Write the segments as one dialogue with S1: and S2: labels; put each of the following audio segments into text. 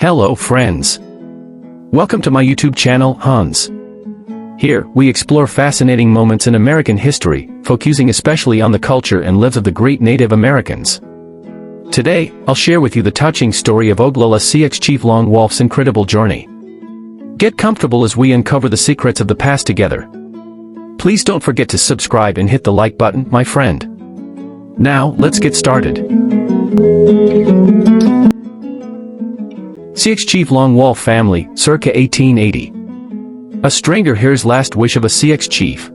S1: Hello friends. Welcome to my YouTube channel, Hans. Here, we explore fascinating moments in American history, focusing especially on the culture and lives of the great Native Americans. Today, I'll share with you the touching story of Oglala Sioux Chief Long Wolf's incredible journey. Get comfortable as we uncover the secrets of the past together. Please don't forget to subscribe and hit the like button, my friend. Now, let's get started. Sioux Chief Long Wolf family, circa 1880. A stranger hears last wish of a Sioux chief.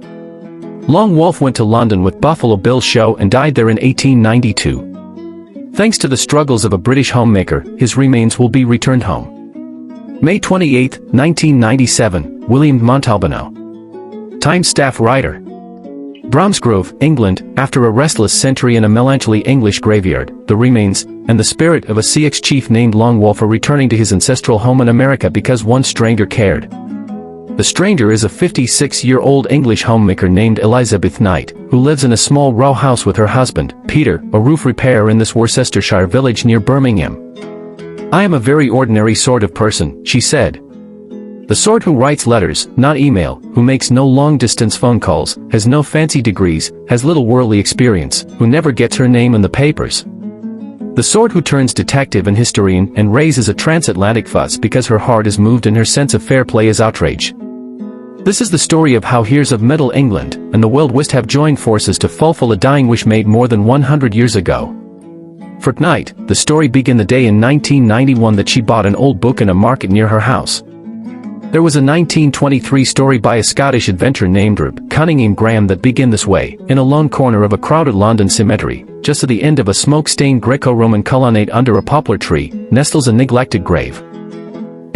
S1: Long Wolf went to London with Buffalo Bill's show and died there in 1892. Thanks to the struggles of a British homemaker, his remains will be returned home. May 28, 1997, William Montalbano. Times staff writer. Bromsgrove, England, after a restless century in a melancholy English graveyard, the remains, and the spirit of a Sioux chief named Long Wolf are returning to his ancestral home in America because one stranger cared. The stranger is a 56-year-old English homemaker named Elizabeth Knight, who lives in a small row house with her husband, Peter, a roof repairer in this Worcestershire village near Birmingham. "I am a very ordinary sort of person," she said. "The sort who writes letters, not email, who makes no long-distance phone calls, has no fancy degrees, has little worldly experience, who never gets her name in the papers. The sort who turns detective and historian and raises a transatlantic fuss because her heart is moved and her sense of fair play is outraged." This is the story of how heroes of Middle England and the Wild West have joined forces to fulfill a dying wish made more than 100 years ago. For Knight, the story began the day in 1991 that she bought an old book in a market near her house. There was a 1923 story by a Scottish adventurer named Rube Cunningham Graham that began this way: in a lone corner of a crowded London cemetery, just at the end of a smoke-stained Greco-Roman colonnade under a poplar tree, nestles a neglected grave.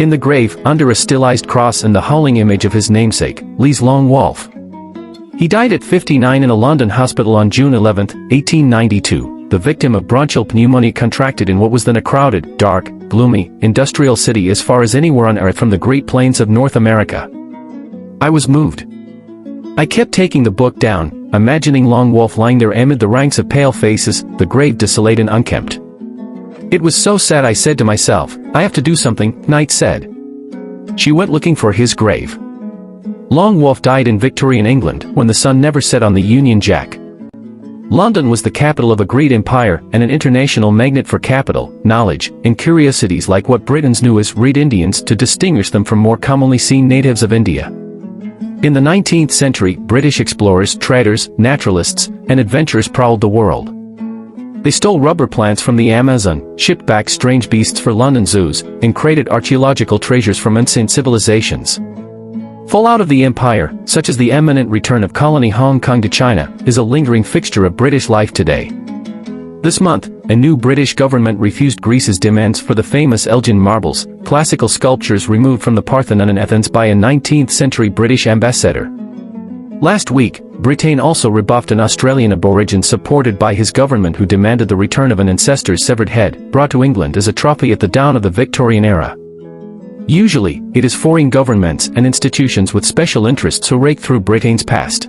S1: In the grave, under a stylized cross and the howling image of his namesake, lies Long Wolf. He died at 59 in a London hospital on June 11, 1892, the victim of bronchial pneumonia contracted in what was then a crowded, dark, gloomy, industrial city as far as anywhere on earth from the Great Plains of North America. I was moved. I kept taking the book down, imagining Long Wolf lying there amid the ranks of pale faces, the grave desolate and unkempt. It was so sad I said to myself, "I have to do something," Knight said. She went looking for his grave. Long Wolf died in Victorian England when the sun never set on the Union Jack. London was the capital of a great empire and an international magnet for capital, knowledge, and curiosities like what Britons knew as Red Indians to distinguish them from more commonly seen natives of India. In the 19th century, British explorers, traders, naturalists, and adventurers prowled the world. They stole rubber plants from the Amazon, shipped back strange beasts for London zoos, and created archaeological treasures from ancient civilizations. Fallout of the empire, such as the imminent return of colony Hong Kong to China, is a lingering fixture of British life today. This month, a new British government refused Greece's demands for the famous Elgin marbles, classical sculptures removed from the Parthenon in Athens by a 19th-century British ambassador. Last week, Britain also rebuffed an Australian Aborigine supported by his government who demanded the return of an ancestor's severed head, brought to England as a trophy at the dawn of the Victorian era. Usually, it is foreign governments and institutions with special interests who rake through Britain's past.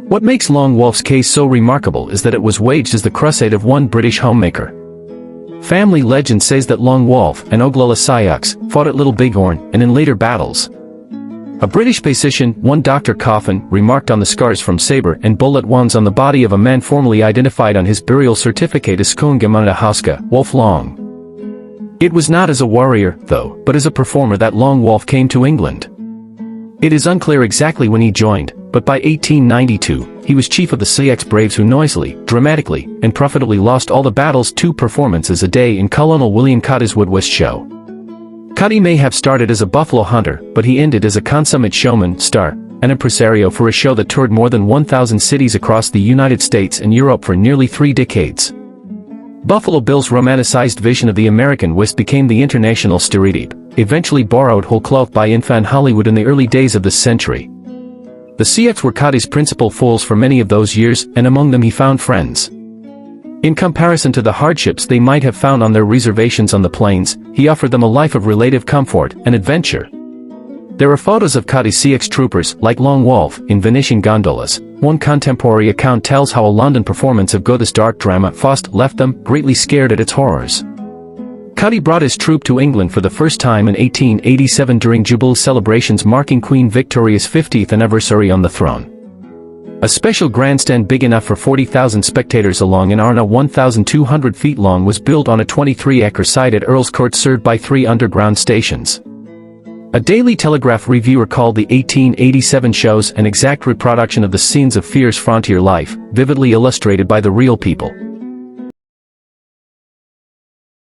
S1: What makes Long Wolf's case so remarkable is that it was waged as the crusade of one British homemaker. Family legend says that Long Wolf and Oglala Sioux fought at Little Bighorn and in later battles. A British physician, one Dr. Coffin, remarked on the scars from saber and bullet wounds on the body of a man formerly identified on his burial certificate as Skoongamunahauska, Wolf Long. It was not as a warrior, though, but as a performer that Long Wolf came to England. It is unclear exactly when he joined, but by 1892, he was chief of the Sioux Braves who noisily, dramatically, and profitably lost all the battles 2 performances a day in Colonel William Cutty's Wild West show. Cutty may have started as a buffalo hunter, but he ended as a consummate showman, star, and impresario for a show that toured more than 1,000 cities across the United States and Europe for nearly 3 decades. Buffalo Bill's romanticized vision of the American West became the international stereotype, eventually borrowed whole cloth by infant Hollywood in the early days of this century. The Sioux were Cutty's principal foes for many of those years, and among them he found friends. In comparison to the hardships they might have found on their reservations on the plains, he offered them a life of relative comfort and adventure. There are photos of Cutty's Sioux troopers, like Long Wolf, in Venetian gondolas. One contemporary account tells how a London performance of Goethe's dark drama Faust left them, greatly scared at its horrors. Cutty brought his troupe to England for the first time in 1887 during Jubilee celebrations marking Queen Victoria's 50th anniversary on the throne. A special grandstand big enough for 40,000 spectators along an arena 1,200 feet long was built on a 23-acre site at Earl's Court served by 3 underground stations. A Daily Telegraph reviewer called the 1887 shows an exact reproduction of the scenes of fierce frontier life, vividly illustrated by the real people.